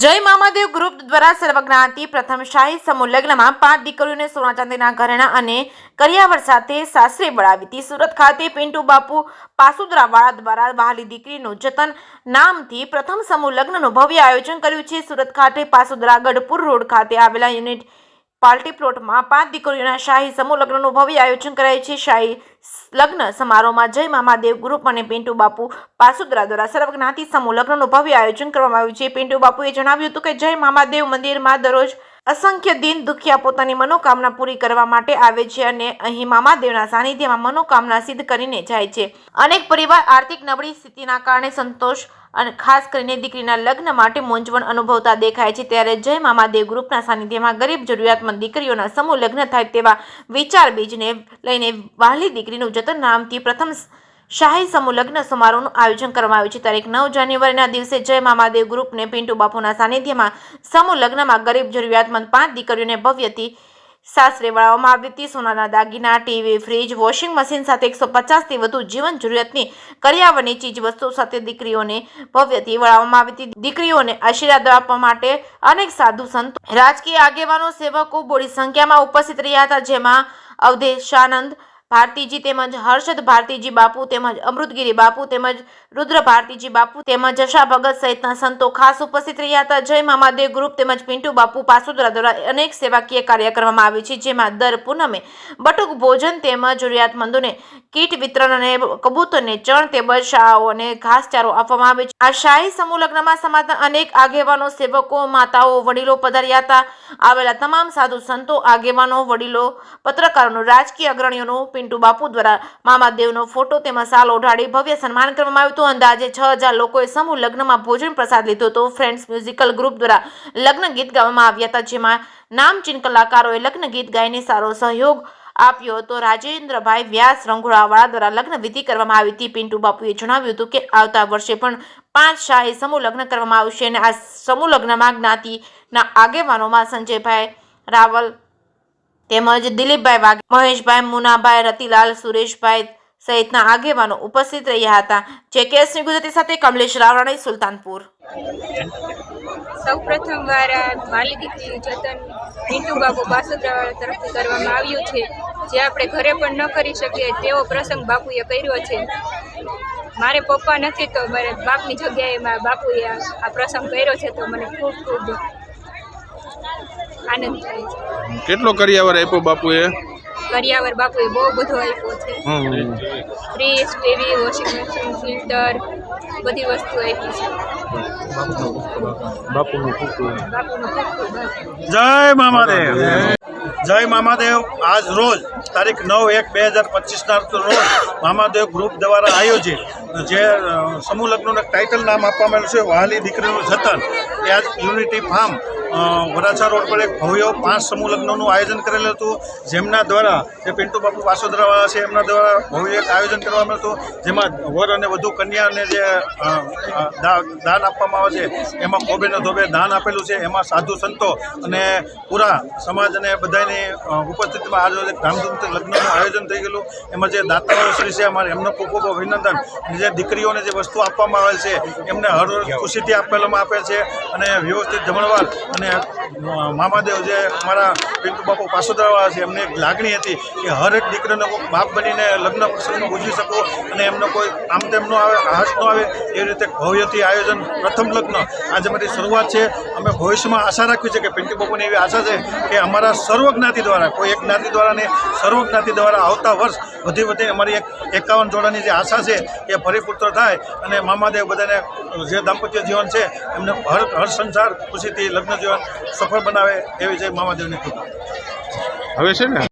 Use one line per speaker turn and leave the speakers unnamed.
જય મામાદેવ ગ્રુપ દ્વારા સર્વજ્ઞાતિ પ્રથમ શાહી સમૂહ લગ્નમાં 5 દીકરીઓને સોના ચાંદીના ઘરેણા અને કરિયાવર સાથે સાસરે વળાવી હતી। સુરત ખાતે પિન્ટુ બાપુ પાસુદરાવાળા દ્વારા વહાલી દીકરીનું જતન નામથી પ્રથમ સમૂહ લગ્નનું ભવ્ય આયોજન કર્યું છે। સુરત ખાતે પાસુદરા ગઢપુર રોડ ખાતે આવેલા યુનિટ પાર્ટી પ્લોટમાં 5 દીકરીઓના શાહી સમૂહ લગ્નનું ભવ્ય આયોજન કરાયું છે। શાહી લગ્ન સમારોહમાં જય મામાદેવ ગ્રુપ અને પિન્ટુ બાપુ પાસુદરા દ્વારા સર્વજ્ઞાતિ સમૂહ લગ્નનું ભવ્ય આયોજન કરવામાં આવ્યું છે। પિન્ટુ બાપુએ જણાવ્યું હતું કે જય મામાદેવ મંદિરમાં દરરોજ અસંખ્ય દિન દુખિયા પોતાની મનોકામના પૂરી કરવા માટે આવે છે અને અહીં મામાદેવના સાનિધ્યમાં મનોકામના સિદ્ધ કરીને જાય છે। અનેક પરિવાર આર્થિક નબળી સ્થિતિના કારણે સંતોષ અને ખાસ કરીને દીકરીના લગ્ન માટે મૂંઝવણ અનુભવતા દેખાય છે। ત્યારે જય મામાદેવ ગ્રુપના સાનિધ્યમાં ગરીબ જરૂરિયાતમંદ દીકરીઓના સમૂહ લગ્ન થાય તેવા વિચાર બીજને લઈને વહાલી દીકરીનું જતન નામથી પ્રથમ શાહી સમૂહ લગ્ન સમારોહનું આયોજન કરવામાં આવ્યું છે। તારીખ 9 જાન્યુઆરીના દિવસે જય મામાદેવ ગ્રુપને પિન્ટુ બાપુના સાનિધ્યમાં સમૂહ લગ્નમાં ગરીબ જરૂરિયાતમંદ 5 દીકરીઓને ભવ્યથી સાસરે વળાવવામાં આવી હતી। સોનાના દાગીના, ટીવી, ફ્રીજ, વોશિંગ મશીન સાથે 150થી વધુ જીવન જરૂરિયાતની કરિયાવરની ચીજ વસ્તુઓ સાથે દીકરીઓને ભવ્યથી વળાવવામાં આવી હતી। દીકરીઓને આશીર્વાદ આપવા માટે અનેક સાધુ સંતો, રાજકીય આગેવાનો, સેવકો બોડી સંખ્યામાં ઉપસ્થિત રહ્યા હતા, જેમાં અવધેશાનંદ ભારતીજી તેમજ હર્ષદ ભારતીજી બાપુ તેમજ અમૃતગીરી બાપુ તેમજ રુદ્ર ભારતીજી બાપુ તેમજ જશા ભગત સહિતના સંતો ખાસ ઉપસ્થિત રહ્યા હતા। જય મામાદેવ ગ્રુપ તેમજ પિન્ટુ બાપુ પાસુદરા દ્વારા અનેક સેવાકીય કાર્ય કરવામાં આવે છે, જેમાં દર પૂનમે બટુક ભોજન તેમજ જરૂરિયાતમંદોને કીટ વિતરણ અને કબૂતરને ચણ તેમજ શાળાઓ અને ઘાસચારો આપવામાં આવે છે। આ શાહી સમૂહ લગ્નમાં સમાજના અનેક આગેવાનો, સેવકો, માતાઓ, વડીલો પધાર્યા હતા। આવેલા તમામ સાધુ સંતો, આગેવાનો, વડીલો, પત્રકારોનું, રાજકીય અગ્રણીઓનું પિન્ટુ બાપુ દ્વારા મામાદેવનો ફોટો તેમજ શાલ ઓઢાડી ભવ્ય સન્માન કરવામાં આવ્યું હતું। અંદાજે 6000 લોકોએ સમૂહ લગ્નમાં ભોજન પ્રસાદ લીધો હતો। ફ્રેન્ડ્સ મ્યુઝિકલ ગ્રુપ દ્વારા લગ્ન ગીત ગાવામાં આવ્યા હતા, જેમાં નામચીન કલાકારોએ લગ્ન ગીત ગાઈને સારો સહયોગ આપ્યો હતો। રાજેન્દ્રભાઈ વ્યાસ રંઘોળાવાળા દ્વારા લગ્ન વિધિ કરવામાં આવી હતી। પિન્ટુ બાપુએ જણાવ્યું હતું કે આવતા વર્ષે પણ 5 શાહી સમૂહ લગ્ન કરવામાં આવશે અને આ સમૂહ લગ્નમાં જ્ઞાતિના આગેવાનોમાં સંજયભાઈ રાવલ તેમજ દિલીપભાઈ વાઘ, મહેશભાઈ, મુનાભાઈ, રતિલાલ, સુરેશભાઈ સહિતના આગેવાનો ઉપસ્થિત રહ્યા હતા। જેકેએસની ગુજરાતી સાથે કમલેશ રાવરાણી, સુલતાનપુર।
સૌપ્રથમ વાર વહાલી દીકરીનું જતન પિન્ટુ બાપુ પાસુદરાવાળા તરફથી કરવામાં આવ્યું છે, જે આપણે ઘરે પણ ન કરી શકીએ તેવો પ્રસંગ બાપુએ કર્યો છે। મારે પપ્પા નથી તો મારે બાપની જગ્યાએ મારા બાપુએ આ પ્રસંગ કર્યો છે, તો મને ખૂબ ખૂબ આનંદ થાય છે।
કેટલો કરિયાવર આપ્યો બાપુએ?
કરિયાવર બાપુએ બહુ બધો આપ્યો છે। Fridge, TV, washing machine, filter, બધી વસ્તુ આપી છે।
બાપુનું ખૂબ
જય મામાદેવ। જય મામાદેવ। આજ રોજ તારીખ 9/1/2025 રોજ મામાદેવ ગ્રુપ દ્વારા આયોજિત જે સમૂહ લગ્નનું ટાઇટલ નામ આપવામાં આવ્યું છે વહાલી દીકરીનું જતન, એ આજ યુનિટી ફાર્મ વરાછા રોડ પર એક ભવ્ય 5 સમૂહ લગ્નનું આયોજન કરેલું હતું, જેમના દ્વારા જે પિન્ટુ બાપુ પાસુદરાવાળા છે એમના દ્વારા ભવ્ય એક આયોજન કરવામાં હતું, જેમાં વર અને વધુ કન્યાને જે દાન આપવામાં આવે છે એમાં કોબેને ધોબે દાન આપેલું છે। એમાં સાધુ સંતો અને પૂરા સમાજ અને બધાની ઉપસ્થિતિમાં આજે એક ધામધૂમથી લગ્નનું આયોજન થઈ ગયેલું। એમાં જે દાતાઓ શ્રી છે અમારે એમનો ખૂબ ખૂબ અભિનંદન। જે દીકરીઓને જે વસ્તુ આપવામાં આવેલ છે એમને હર ખુશીથી આપવામાં આપે છે અને વ્યવસ્થિત જમણવાર અને મામાદેવ જે અમારા પિન્ટુ બાપુ પાસુદરાવાળા છે એમને એક લાગણી હતી કે હરેક દીકરીને કોઈ બાપ બનીને લગ્ન પ્રસંગમાં ઉજવી શકો અને એમનો કોઈ આમ તેમ ન આવે, હાશ ન આવે, એ રીતે ભવ્યથી આયોજન પ્રથમ લગ્ન આજે અમારી શરૂઆત છે। અમે ભવિષ્યમાં આશા રાખવી છે કે પિન્ટુ બાપુની એવી આશા છે કે અમારા સર્વ જ્ઞાતિ દ્વારા, કોઈ એક જ્ઞાતિ દ્વારા નહીં, સર્વ જ્ઞાતિ દ્વારા આવતા વર્ષ વધી અમારી એક 51 જોડાની જે આશા છે એ પરિપૂર્ણ થાય અને મામાદેવ બધાને જે દાંપત્ય જીવન છે એમને હર સંસાર ખુશીથી લગ્ન જીવન સફળ બનાવે એવી જય મામાદેવની કૃપા।
હવે છે ને